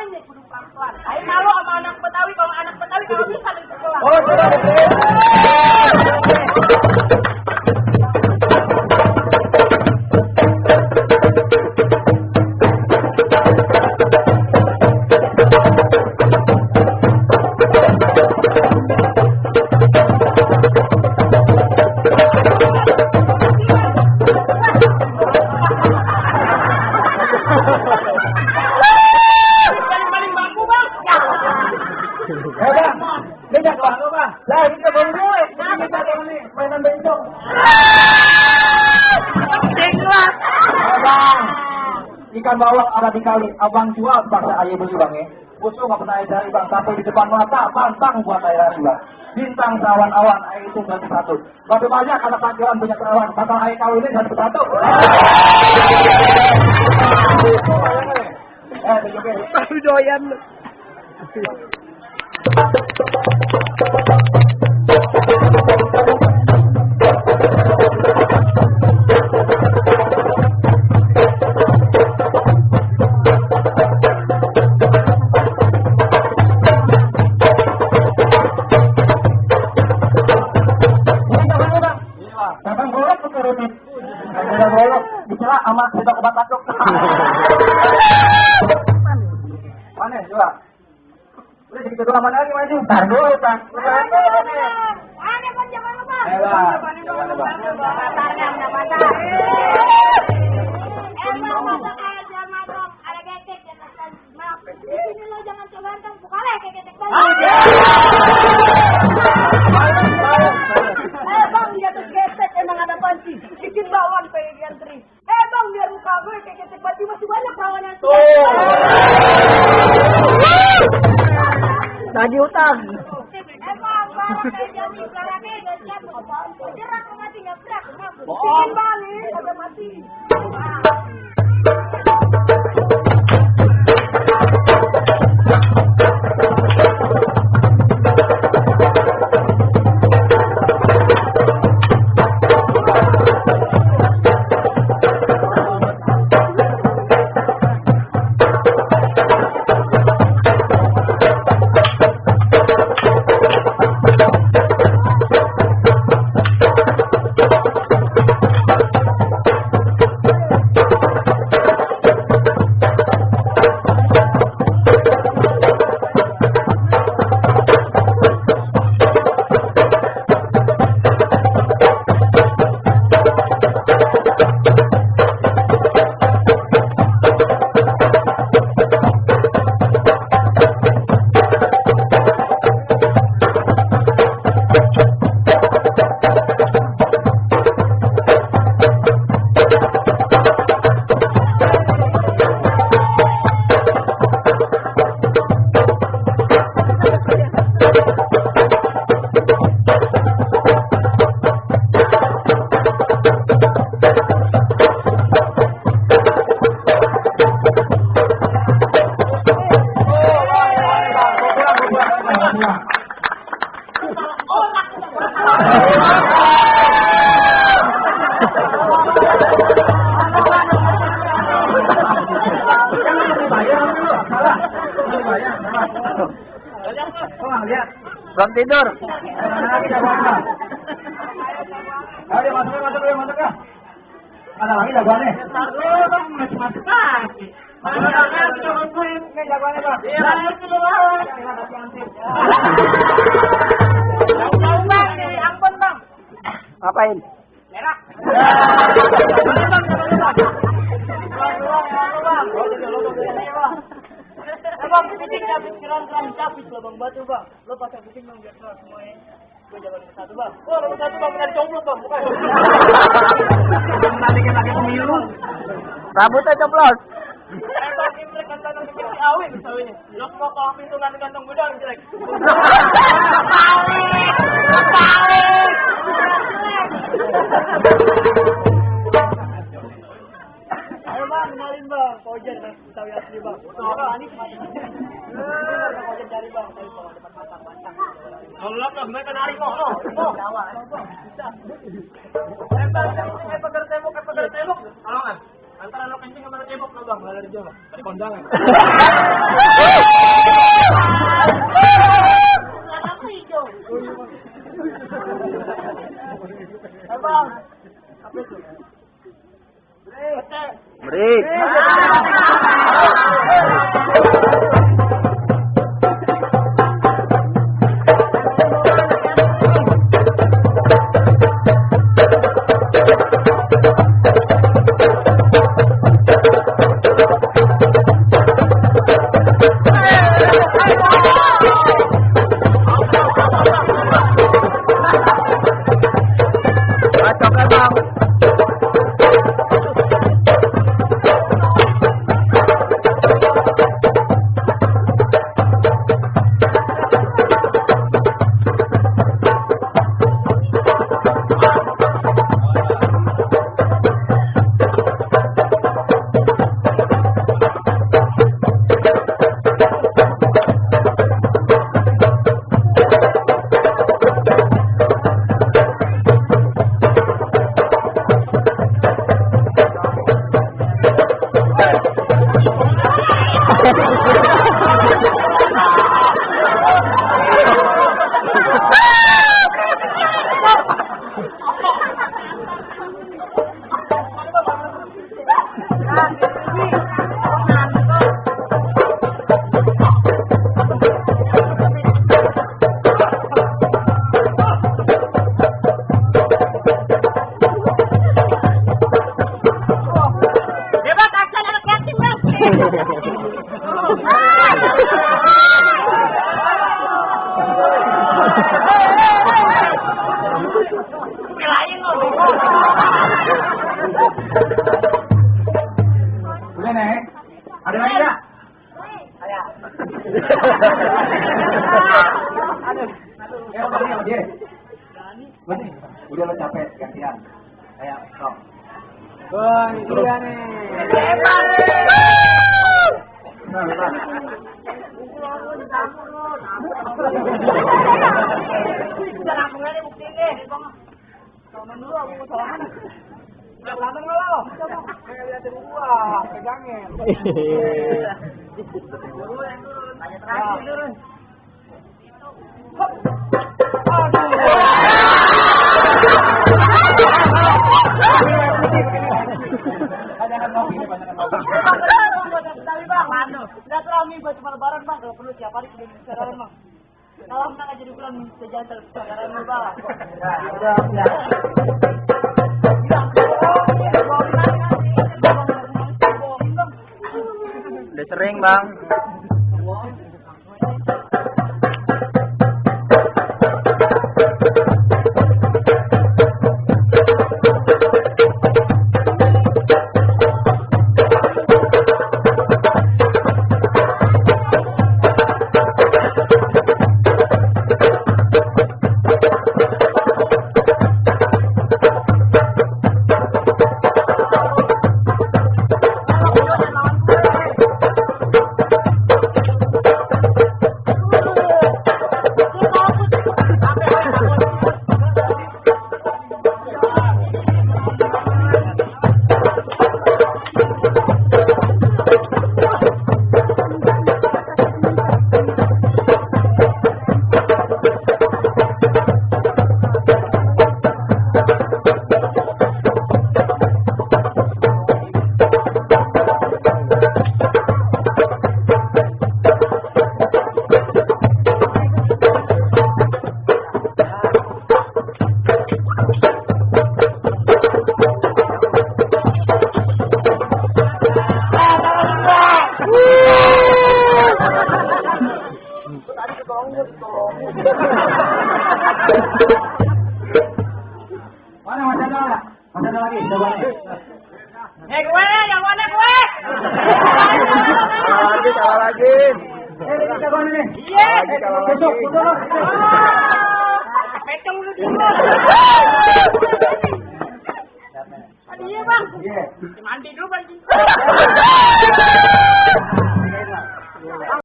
makanya kudu pelan-pelan. Ayo malu sama anak Betawi, kalau anak Betawi kalau bisa itu pelan. Oh, sudah. Paling baku bang. Bejak bang, bang. Lah kita baru gue. Kita ini mainan bencong. Bang, ikan bawal ada di kali. Abang jual paksa ayah beli bang ya. Usul nggak pernah cari bang, sampai di depan mata pantang buat air bang. Bintang awan-awan air itu satu-satu. Tapi banyak anak panggilan punya perawan. Pasang air kawin ini satu-satu. Satu doyan. Kadang golok tuh rutin. Kadang golok bicara sama sedok obat batuk. Mana juga? Udah jadi kedua mana lagi maju? Tar dulu kan. Ada macam mana bang? Pasarnya udah pasar. Emang masak aja sama dong. Ada getek di atas dan maaf. Di sini lo jangan coba ganteng. Bukanlah kayak getek tadi. Bang di atas getek emang ada panci. Bikin bawang kayak gantri. Bang biar muka gue kayak getek panci masih banyak perawan yang Tadi utang. Bang kayak jadi belakangnya gak siap. Jerang mati gak berat. Bikin balik udah mati. Belum tidur. Ayo masuk ya. Ada lagi jagoannya. Ntar dulu bang, masuk lagi. Mana kan kita bantuin. Ini jagoannya bang. Iya, itu lawan. Jauh bang, dari Ambon bang. Ngapain? Merah. Bang, bikin habis keran capis lo bang batu bang. Lo pakai bikin bang biar keras semuanya. Gue jaga nomor satu bang. Oh nomor satu bang benar jomblo bang. Bukan. Tadi kan lagi pemilu. Rambutnya coplos. Bang Imlek kan tanam bikin si Awi misalnya. Lo mau kalau pintu nanti kantong gudang jelek. Balik. Ayo bang, kenalin bang, Kojen bang, Betawi asli bang. Ini Kojen cari bang, cari bang, depan matang-matang. Allah kan, mereka nari kok, no. Jawa, bisa. Pegar tembok. Kalau kan, antara lo kencing sama tembok lo bang, ada di Jawa. Tadi kondangan. Udah nih. Ada lagi nggak? Udah dia. Berarti udah lo capek gantian. Ayo, stop. Wah, ini dia nih. Silaturahmi buat cuma lebaran bang, kalau perlu tiap hari sudah bisa lebaran bang. Kalau menang aja di bulan sejalan lebaran bang. Udah sering bang. Mana masih ada? Masih ada lagi? Coba nih. Gue, yang mana gue? Salah lagi. Ini coba nih. Iya. Besok, besok. Pecong lu dulu. Iya bang. Iya. Mandi dulu bang.